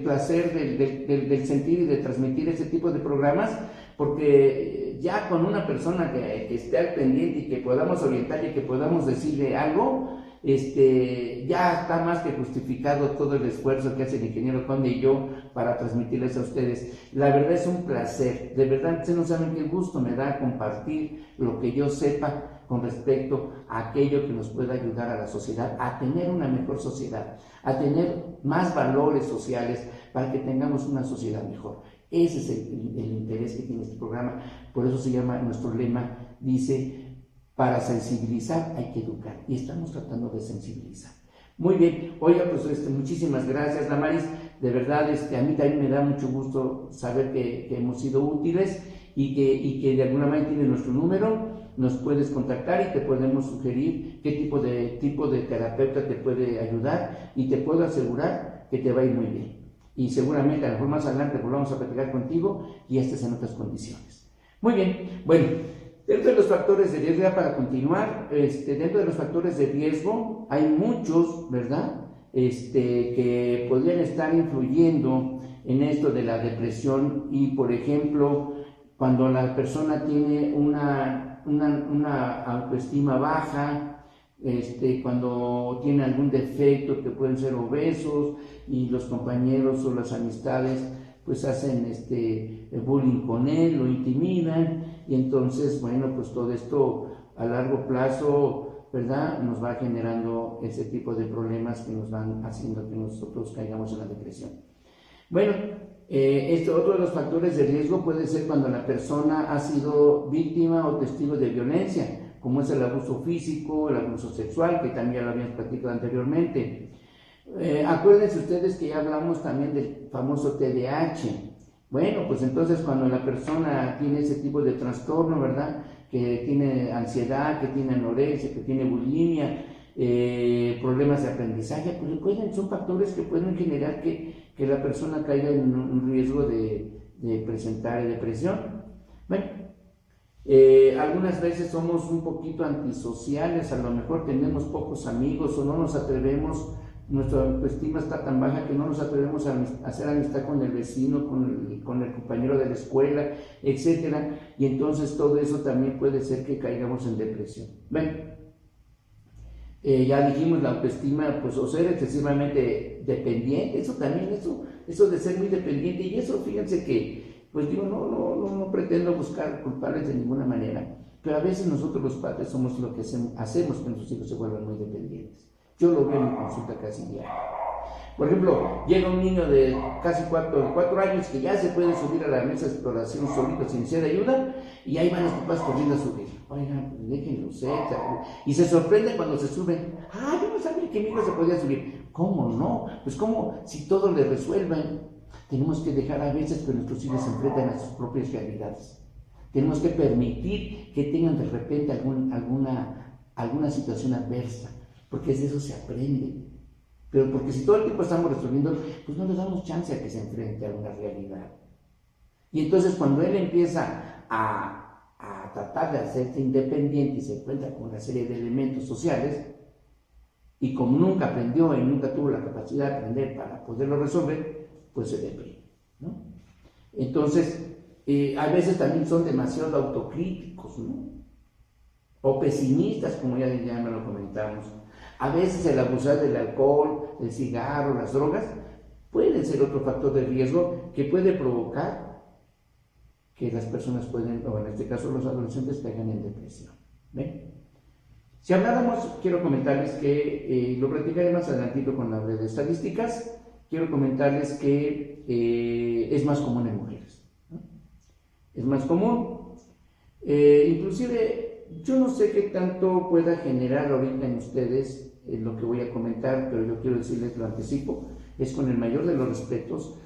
placer del sentir y de transmitir ese tipo de programas, porque ya con una persona que esté al pendiente y que podamos orientar y que podamos decirle algo, ya está más que justificado todo el esfuerzo que hace el ingeniero Conde y yo para transmitirles a ustedes. La verdad es un placer, de verdad, ustedes no saben qué gusto me da compartir lo que yo sepa con respecto a aquello que nos pueda ayudar a la sociedad, a tener una mejor sociedad, a tener más valores sociales para que tengamos una sociedad mejor. Ese es el interés que tiene este programa. Por eso se llama, nuestro lema dice, para sensibilizar hay que educar. Y estamos tratando de sensibilizar. Muy bien, oiga, pues muchísimas gracias, Damaris. De verdad, a mí también me da mucho gusto saber que hemos sido útiles y que de alguna manera tienes nuestro número, nos puedes contactar y te podemos sugerir qué tipo de terapeuta te puede ayudar, y te puedo asegurar que te va a ir muy bien. Y seguramente a lo mejor más adelante volvamos a platicar contigo y estés en otras condiciones. Muy bien, bueno, dentro de los factores de riesgo, ya para continuar, dentro de los factores de riesgo hay muchos, ¿verdad? Que podrían estar influyendo en esto de la depresión. Y por ejemplo, cuando la persona tiene una autoestima baja, cuando tiene algún defecto, que pueden ser obesos, y los compañeros o las amistades pues hacen bullying con él, lo intimidan, y entonces, bueno, pues todo esto a largo plazo, ¿verdad?, nos va generando ese tipo de problemas que nos van haciendo que nosotros caigamos en la depresión. Bueno, otro de los factores de riesgo puede ser cuando la persona ha sido víctima o testigo de violencia, como es el abuso físico, el abuso sexual, que también lo habíamos platicado anteriormente. Acuérdense ustedes que ya hablamos también del famoso TDAH. Bueno, pues entonces cuando la persona tiene ese tipo de trastorno, ¿verdad?, que tiene ansiedad, que tiene anorexia, que tiene bulimia, problemas de aprendizaje, pues recuerden, son factores que pueden generar que la persona caiga en un riesgo de presentar depresión. Bueno, algunas veces somos un poquito antisociales, a lo mejor tenemos pocos amigos o no nos atrevemos, nuestra autoestima está tan baja que no nos atrevemos a hacer amistad con el vecino, con el compañero de la escuela, etcétera, y entonces todo eso también puede ser que caigamos en depresión. Bueno, ya dijimos la autoestima, pues, o ser excesivamente dependiente, eso también, eso de ser muy dependiente, y eso, fíjense que, pues digo, no pretendo buscar culpables de ninguna manera, pero a veces nosotros los padres somos lo que hacemos que nuestros hijos se vuelvan muy dependientes. Yo lo veo en mi consulta casi diario. Por ejemplo, llega un niño de casi 4 años que ya se puede subir a la mesa de exploración solito sin necesidad de ayuda, y ahí van los papás corriendo a subir. Oigan, pues déjenlo ser. Y se sorprende cuando se suben. Yo no sabía que mi hijo se podía subir. ¿Cómo no? Pues como si todo le resuelvan. Tenemos que dejar a veces que nuestros hijos se enfrenten a sus propias realidades. Tenemos que permitir que tengan de repente alguna situación adversa, porque de eso se aprende. Pero porque si todo el tiempo estamos resolviendo, pues no le damos chance a que se enfrente a una realidad. Y entonces cuando él empieza a tratar de hacerse independiente y se encuentra con una serie de elementos sociales, y como nunca aprendió y nunca tuvo la capacidad de aprender para poderlo resolver, pues se deprime, ¿no? Entonces, a veces también son demasiado autocríticos, ¿no?, o pesimistas, como ya me lo comentamos. A veces el abusar del alcohol, del cigarro, las drogas, pueden ser otro factor de riesgo que puede provocar que las personas o en este caso los adolescentes, caigan en depresión. ¿Ven? Si habláramos, quiero comentarles que, lo platicaré más adelantito con la red de estadísticas, quiero comentarles que es más común en mujeres, ¿no? Es más común, inclusive. Yo no sé qué tanto pueda generar ahorita en ustedes lo que voy a comentar, pero yo quiero decirles, lo anticipo, es con el mayor de los respetos,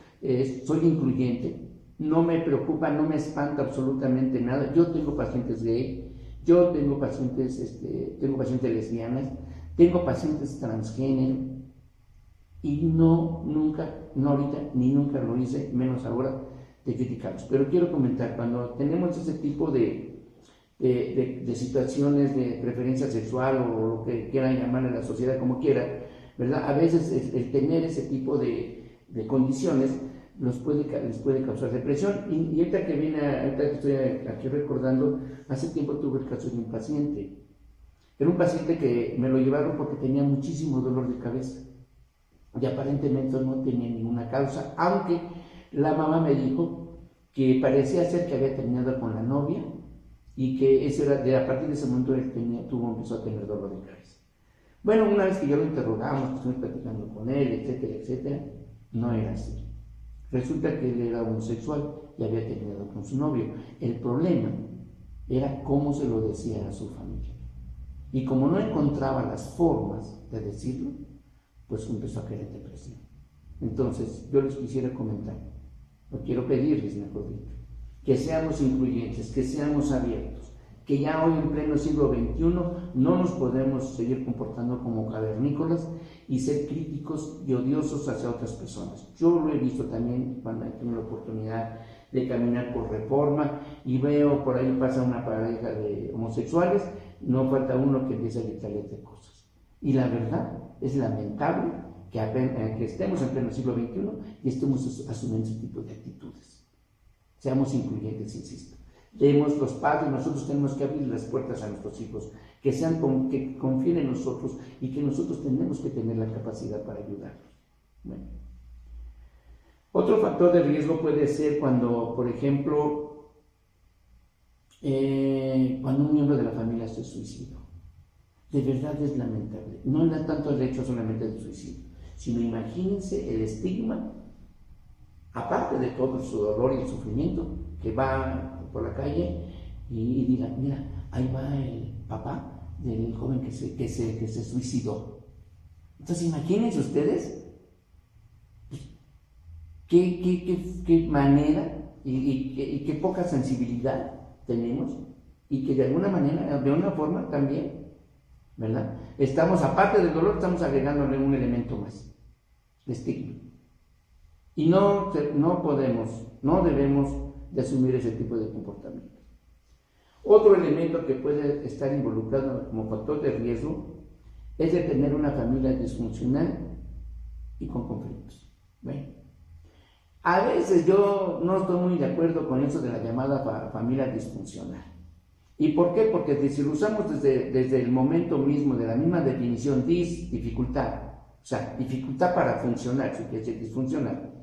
soy incluyente, no me preocupa, no me espanta absolutamente nada. Yo tengo pacientes gay, yo tengo pacientes lesbianas, tengo pacientes transgénero, y no ahorita, ni nunca lo hice, menos ahora, de criticarlos. Pero quiero comentar, cuando tenemos ese tipo de situaciones de preferencia sexual, o lo que quieran llamarle la sociedad como quiera, ¿verdad? A veces el tener ese tipo de condiciones les puede causar depresión. Y ahorita que estoy aquí recordando, hace tiempo tuve el caso de un paciente. Era un paciente que me lo llevaron porque tenía muchísimo dolor de cabeza y aparentemente no tenía ninguna causa, aunque la mamá me dijo que parecía ser que había terminado con la novia, y que a partir de ese momento él empezó a tener dolor de cabeza. Bueno, una vez que ya lo interrogamos, que estuvimos platicando con él, etcétera, etcétera, no era así. Resulta que él era homosexual y había terminado con su novio. El problema era cómo se lo decía a su familia. Y como no encontraba las formas de decirlo, pues empezó a caer en depresión. Entonces, yo les quisiera comentar, o quiero pedirles, mejor dicho, que seamos incluyentes, que seamos abiertos, que ya hoy en pleno siglo XXI no nos podemos seguir comportando como cavernícolas y ser críticos y odiosos hacia otras personas. Yo lo he visto también cuando he tenido la oportunidad de caminar por Reforma y veo por ahí pasa una pareja de homosexuales, no falta uno que empiece a gritarle de cosas. Y la verdad es lamentable que estemos en pleno siglo XXI y estemos asumiendo ese tipo de actitudes. Seamos incluyentes, insisto. Los padres, nosotros tenemos que abrir las puertas a nuestros hijos, que confíen en nosotros y que nosotros tenemos que tener la capacidad para ayudarlos. Bueno. Otro factor de riesgo puede ser cuando, por ejemplo, cuando un miembro de la familia se suicidó. De verdad es lamentable. No es tanto el hecho solamente del suicidio, sino imagínense el estigma, aparte de todo su dolor y el sufrimiento, que va por la calle y diga, mira, ahí va el papá del joven que se suicidó. Entonces imagínense ustedes qué manera y qué poca sensibilidad tenemos, y que de alguna manera, de una forma también, ¿verdad? Estamos, aparte del dolor, estamos agregándole un elemento más, de estigma. Y no debemos de asumir ese tipo de comportamiento. Otro elemento que puede estar involucrado como factor de riesgo es de tener una familia disfuncional y con conflictos. Bueno, a veces yo no estoy muy de acuerdo con eso de la llamada familia disfuncional. ¿Y por qué? Porque si lo usamos desde el momento mismo de la misma definición, dificultad, o sea, dificultad para funcionar, si quiere decir disfuncional.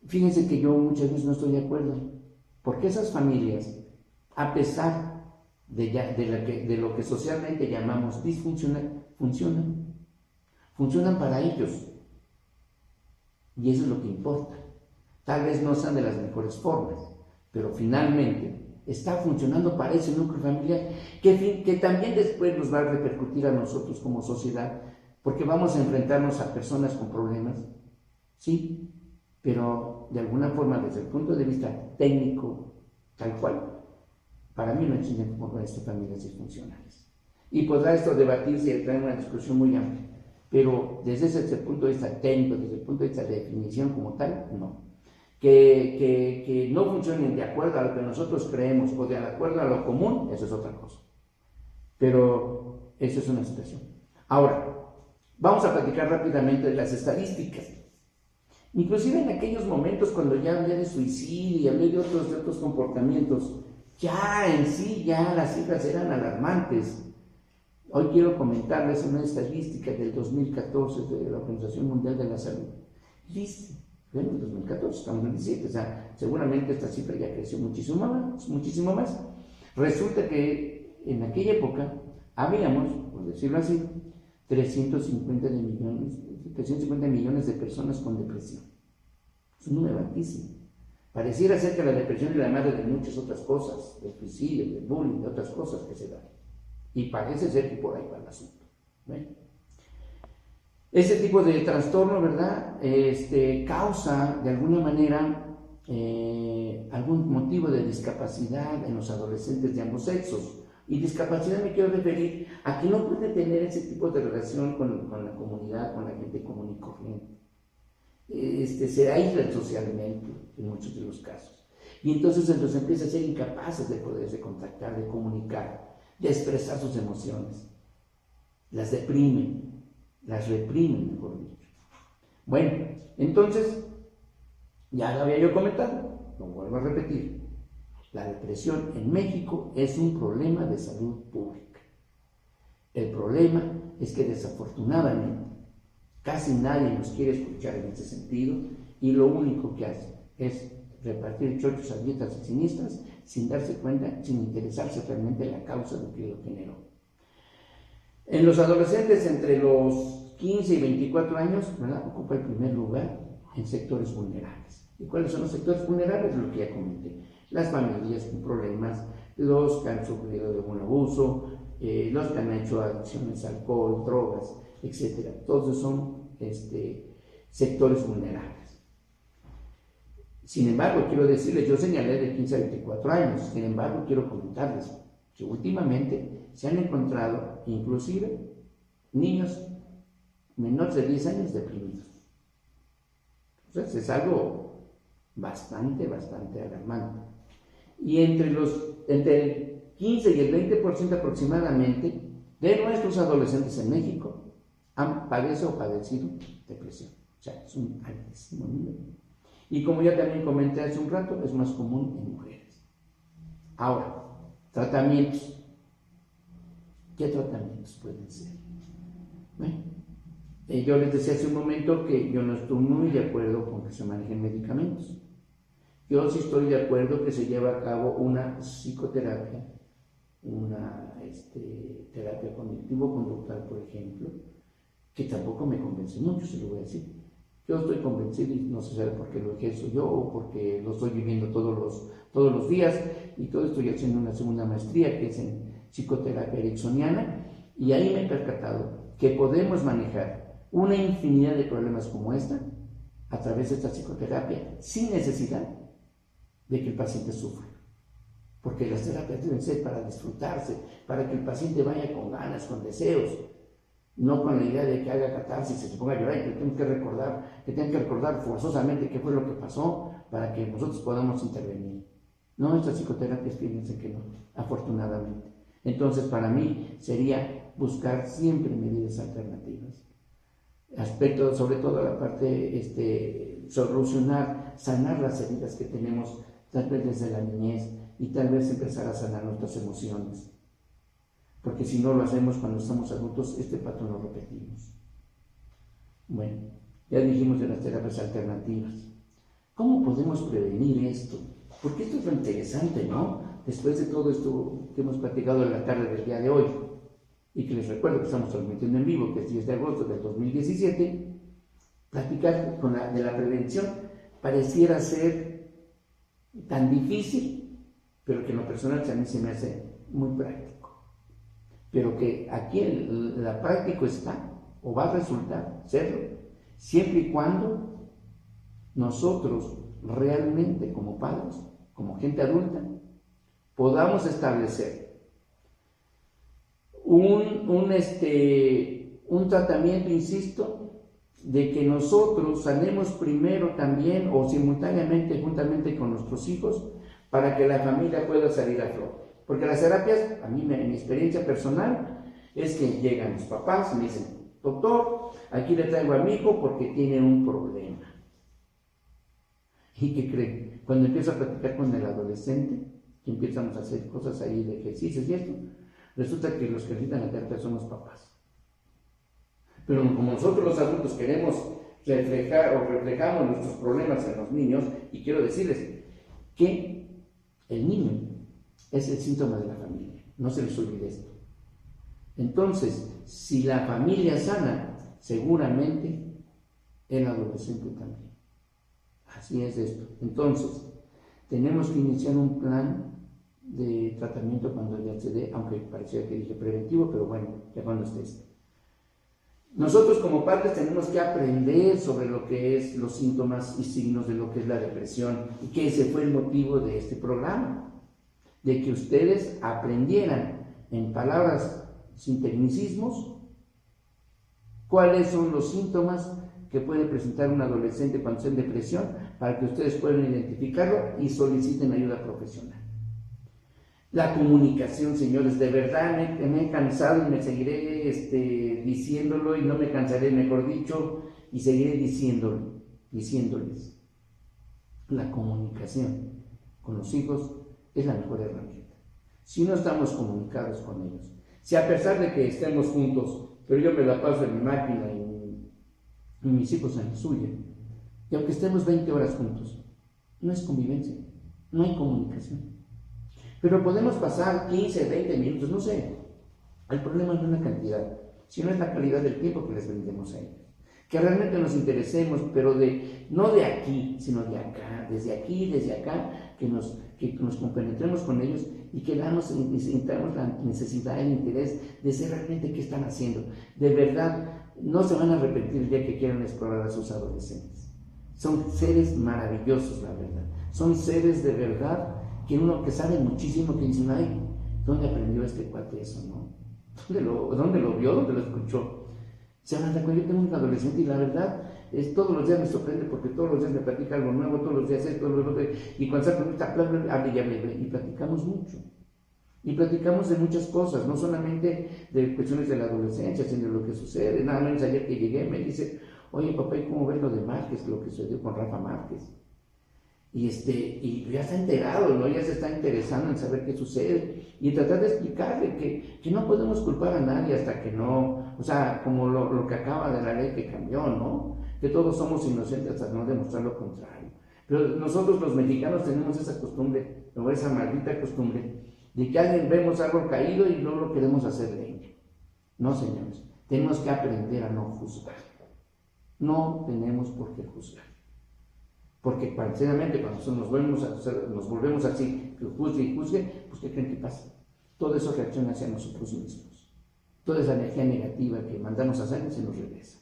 Fíjense que yo muchas veces no estoy de acuerdo, porque esas familias, a pesar de lo que socialmente llamamos disfuncional, funcionan para ellos, y eso es lo que importa. Tal vez no sean de las mejores formas, pero finalmente está funcionando para ese núcleo familiar que también después nos va a repercutir a nosotros como sociedad, porque vamos a enfrentarnos a personas con problemas, sí, pero de alguna forma desde el punto de vista técnico, tal cual, para mí no existen familias disfuncionales. Y podrá esto debatirse y entrar en una discusión muy amplia, pero desde ese punto de vista técnico, desde el punto de vista de definición como tal, no. Que no funcionen de acuerdo a lo que nosotros creemos o de acuerdo a lo común, eso es otra cosa. Pero eso es una situación. Ahora, vamos a platicar rápidamente de las estadísticas. Inclusive en aquellos momentos cuando ya hablé de suicidio y hablé de otros comportamientos, ya en sí las cifras eran alarmantes. Hoy quiero comentarles una estadística del 2014 de la Organización Mundial de la Salud. Dice, en el 2014, estamos en el 2017, o sea, seguramente esta cifra ya creció muchísimo más. Resulta que en aquella época habíamos, por decirlo así, 350 millones de personas con depresión. Es un número altísimo. Pareciera ser que la depresión es la madre de muchas otras cosas, del suicidio, del bullying, de otras cosas que se dan. Y parece ser que por ahí va el asunto. ¿Ven? Ese tipo de trastorno, ¿verdad? Causa de alguna manera algún motivo de discapacidad en los adolescentes de ambos sexos. Y discapacidad me quiero referir a que no puede tener ese tipo de relación con la comunidad, con la gente común y corriente. Se aíslan socialmente en muchos de los casos. Y entonces empieza a ser incapaces de poderse contactar, de comunicar, de expresar sus emociones. Las deprimen, las reprimen, mejor dicho. Bueno, entonces, ya lo había yo comentado, lo vuelvo a repetir. La depresión en México es un problema de salud pública. El problema es que desafortunadamente casi nadie nos quiere escuchar en ese sentido y lo único que hace es repartir chochos a diestra y siniestras sin darse cuenta, sin interesarse realmente en la causa de que lo generó. En los adolescentes entre los 15 y 24 años, ¿verdad?, ocupa el primer lugar en sectores vulnerables. ¿Y cuáles son los sectores vulnerables? Lo que ya comenté. Las familias con problemas, los que han sufrido de un abuso, los que han hecho adicciones a alcohol, drogas, etc. Todos son sectores vulnerables. Sin embargo, quiero decirles, yo señalé de 15 a 24 años, sin embargo, quiero comentarles que últimamente se han encontrado inclusive niños menores de 10 años deprimidos. Entonces es algo bastante alarmante. Y entre el 15 y el 20% aproximadamente de nuestros adolescentes en México han padecido o padecido depresión. O sea, es un altísimo número. Y como ya también comenté hace un rato, es más común en mujeres. Ahora, tratamientos. ¿Qué tratamientos pueden ser? Bueno, yo les decía hace un momento que yo no estoy muy de acuerdo con que se manejen medicamentos. Yo sí estoy de acuerdo que se lleve a cabo una psicoterapia, una terapia cognitivo-conductual, por ejemplo, que tampoco me convence mucho, se lo voy a decir. Yo estoy convencido, y no se sabe por qué lo ejerzo yo o porque lo estoy viviendo todos los días, y todo estoy haciendo una segunda maestría que es en psicoterapia ericksoniana, y ahí me he percatado que podemos manejar una infinidad de problemas como esta a través de esta psicoterapia sin necesidad de que el paciente sufra. Porque las terapias deben ser para disfrutarse, para que el paciente vaya con ganas, con deseos, no con la idea de que haga catarsis, se ponga a llorar y que tenga que recordar forzosamente qué fue lo que pasó para que nosotros podamos intervenir. No, estas psicoterapias, fíjense que no, afortunadamente. Entonces, para mí sería buscar siempre medidas alternativas. Aspecto, sobre todo la parte, solucionar, sanar las heridas que tenemos tal vez desde la niñez y tal vez empezar a sanar nuestras emociones. Porque si no lo hacemos cuando estamos adultos, este patrón lo repetimos. Bueno, ya dijimos de las terapias alternativas. ¿Cómo podemos prevenir esto? Porque esto es lo interesante, ¿no? Después de todo esto que hemos platicado en la tarde del día de hoy, y que les recuerdo que estamos transmitiendo en vivo, que es 10 de agosto del 2017, platicar de la prevención pareciera ser tan difícil, pero que en lo personal a mí se me hace muy práctico. Pero que aquí la práctica está, o va a resultar serlo, siempre y cuando nosotros realmente como padres, como gente adulta, podamos establecer un tratamiento, insisto, de que nosotros sanemos primero también o simultáneamente, juntamente con nuestros hijos, para que la familia pueda salir a flote. Porque las terapias, a mí, mi experiencia personal, es que llegan los papás y me dicen, doctor, aquí le traigo a mi hijo porque tiene un problema. ¿Y qué creen? Cuando empiezo a platicar con el adolescente, que empezamos a hacer cosas ahí de ejercicios y esto, resulta que los que necesitan la terapia son los papás. Pero como nosotros los adultos queremos reflejar o reflejamos nuestros problemas en los niños, y quiero decirles que el niño es el síntoma de la familia, no se les olvide esto. Entonces, si la familia sana, seguramente el adolescente también. Así es esto. Entonces, tenemos que iniciar un plan de tratamiento cuando ya se dé, aunque parecía que dije preventivo, pero bueno, ya cuando esté esto. Nosotros como padres tenemos que aprender sobre lo que es los síntomas y signos de lo que es la depresión, y que ese fue el motivo de este programa, de que ustedes aprendieran en palabras sin tecnicismos cuáles son los síntomas que puede presentar un adolescente cuando está en depresión, para que ustedes puedan identificarlo y soliciten ayuda profesional. La comunicación, señores, de verdad me he cansado y me seguiré diciéndolo, y no me cansaré, mejor dicho, y seguiré diciéndoles. La comunicación con los hijos es la mejor herramienta. Si no estamos comunicados con ellos, si a pesar de que estemos juntos, pero yo me la paso en mi máquina y mis hijos en la suya, y aunque estemos 20 horas juntos, no es convivencia, no hay comunicación. Pero podemos pasar 15, 20 minutos, no sé. El problema no es la cantidad, sino es la calidad del tiempo que les brindemos a ellos. que realmente nos interesemos, pero no de aquí, sino de acá, desde acá, que nos compenetremos con ellos y que sintamos la necesidad, el interés de saber realmente qué están haciendo. De verdad, no se van a arrepentir el día que quieran explorar a sus adolescentes. Son seres maravillosos, la verdad. Son seres de verdad que saben muchísimo, que dicen, ay, ¿dónde aprendió este cuate eso, no? ¿Dónde lo vio? ¿Dónde lo escuchó? Se van a dar cuenta, yo tengo un adolescente y la verdad es todos los días me sorprende porque todos los días me platica algo nuevo, todos los días esto, todos los días, y cuando está conmigo, habla y habla, y platicamos mucho. Y platicamos de muchas cosas, no solamente de cuestiones de la adolescencia, sino de lo que sucede. Nada menos ayer que llegué me dice, oye papá, ¿y cómo ves lo de Márquez, lo que sucedió con Rafa Márquez? Y ya está enterado, ¿no? Ya se está interesando en saber qué sucede y tratar de explicarle que no podemos culpar a nadie hasta que no, o sea, como lo que acaba de la ley que cambió, ¿no? Que todos somos inocentes hasta no demostrar lo contrario. Pero nosotros los mexicanos tenemos esa costumbre, o esa maldita costumbre, de que alguien vemos algo caído y luego lo queremos hacer leña. No, señores, tenemos que aprender a no juzgar. No tenemos por qué juzgar. Porque precisamente cuando nos volvemos así, que juzgue y juzgue, pues ¿qué creen que pasa? Todo eso reacciona hacia nosotros mismos. Toda esa energía negativa que mandamos a hacer se nos regresa.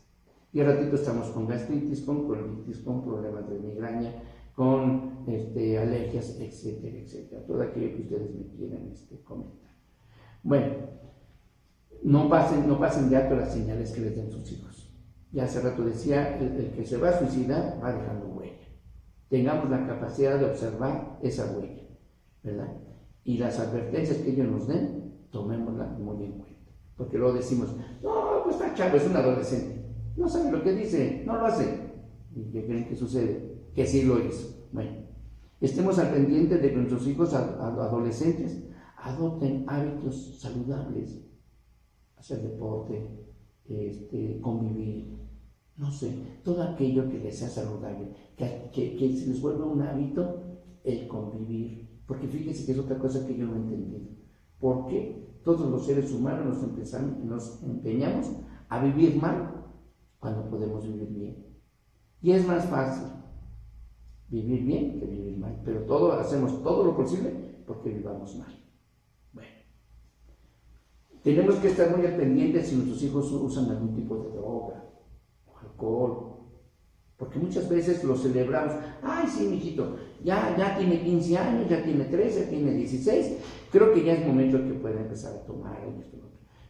Y al ratito estamos con gastritis, con colitis, con problemas de migraña, con alergias, etcétera, etcétera. Todo aquello que ustedes me quieran comentar. Bueno, no pasen de alto las señales que les den sus hijos. Ya hace rato decía, el que se va a suicidar va dejando huella. Tengamos la capacidad de observar esa huella, ¿verdad? Y las advertencias que ellos nos den, tomémoslas muy en cuenta. Porque luego decimos, no, pues está chavo, es un adolescente. No sabe lo que dice, no lo hace. ¿Y qué creen que sucede? Que sí lo hizo. Bueno, estemos al pendiente de que nuestros hijos adolescentes adopten hábitos saludables. Hacer deporte, convivir, no sé, todo aquello que les sea saludable, que se les vuelva un hábito el convivir, porque fíjense que es otra cosa que yo no he entendido, porque todos los seres humanos nos empeñamos a vivir mal cuando podemos vivir bien, y es más fácil vivir bien que vivir mal, pero hacemos todo lo posible porque vivamos mal. Bueno, tenemos que estar muy al pendiente si nuestros hijos usan algún tipo de droga, alcohol, porque muchas veces lo celebramos, ay sí, mijito, ya tiene 15 años, ya tiene 13, ya tiene 16, creo que ya es momento de que pueda empezar a tomar esto.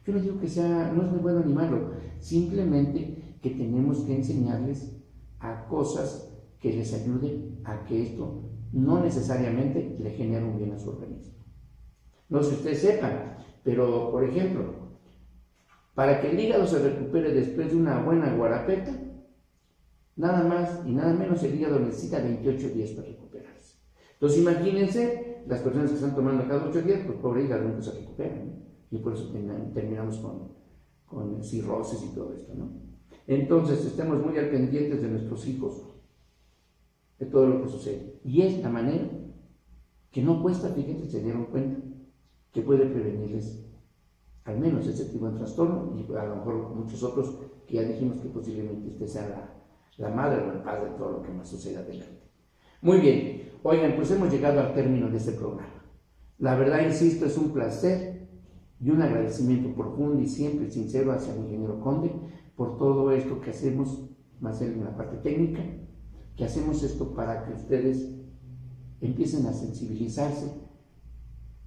Yo no digo que no es ni bueno ni malo, simplemente que tenemos que enseñarles a cosas que les ayuden a que esto no necesariamente le genere un bien a su organismo. No sé si ustedes sepan, pero por ejemplo, para que el hígado se recupere después de una buena guarapeta, nada más y nada menos el hígado necesita 28 días para recuperarse. Entonces imagínense, las personas que están tomando cada 8 días, pues pobre hígado nunca se recuperan, ¿no? Y por eso terminamos con cirrosis y todo esto, ¿no? Entonces estemos muy al pendientes de nuestros hijos, de todo lo que sucede. Y es la manera que no cuesta, fíjense, se dieron cuenta, que puede prevenirles al menos ese tipo de trastorno y a lo mejor muchos otros que ya dijimos que posiblemente usted sea la madre o el padre de todo lo que más suceda adelante. Muy bien, oigan, pues hemos llegado al término de este programa. La verdad, insisto, es un placer y un agradecimiento profundo y siempre sincero hacia el ingeniero Conde por todo esto que hacemos, más en la parte técnica, que hacemos esto para que ustedes empiecen a sensibilizarse,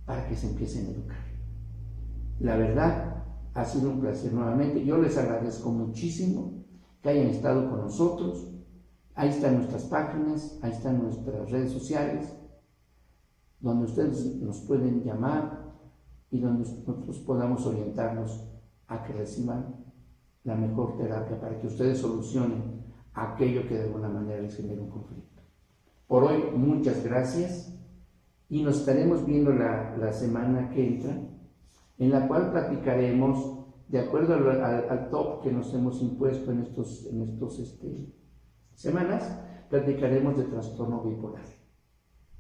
para que se empiecen a educar. La verdad, ha sido un placer nuevamente. Yo les agradezco muchísimo que hayan estado con nosotros. Ahí están nuestras páginas, ahí están nuestras redes sociales, donde ustedes nos pueden llamar y donde nosotros podamos orientarnos a que reciban la mejor terapia para que ustedes solucionen aquello que de alguna manera les genera un conflicto. Por hoy, muchas gracias y nos estaremos viendo la semana que entra, en la cual platicaremos, de acuerdo al top que nos hemos impuesto en estos semanas, platicaremos de trastorno bipolar.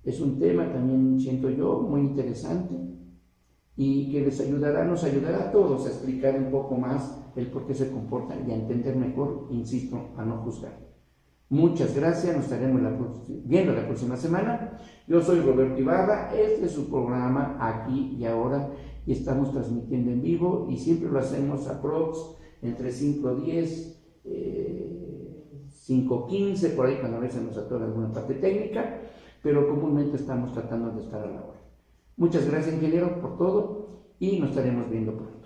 Es un tema también, siento yo, muy interesante y que nos ayudará a todos a explicar un poco más el por qué se comportan y a entender mejor, insisto, a no juzgar. Muchas gracias, nos estaremos viendo la próxima semana. Yo soy Roberto Ibarra, este es su programa Aquí y Ahora y estamos transmitiendo en vivo y siempre lo hacemos aprox entre 5:10, 5:15, por ahí cuando a veces nos atora alguna parte técnica, pero comúnmente estamos tratando de estar a la hora. Muchas gracias, ingeniero, por todo y nos estaremos viendo pronto.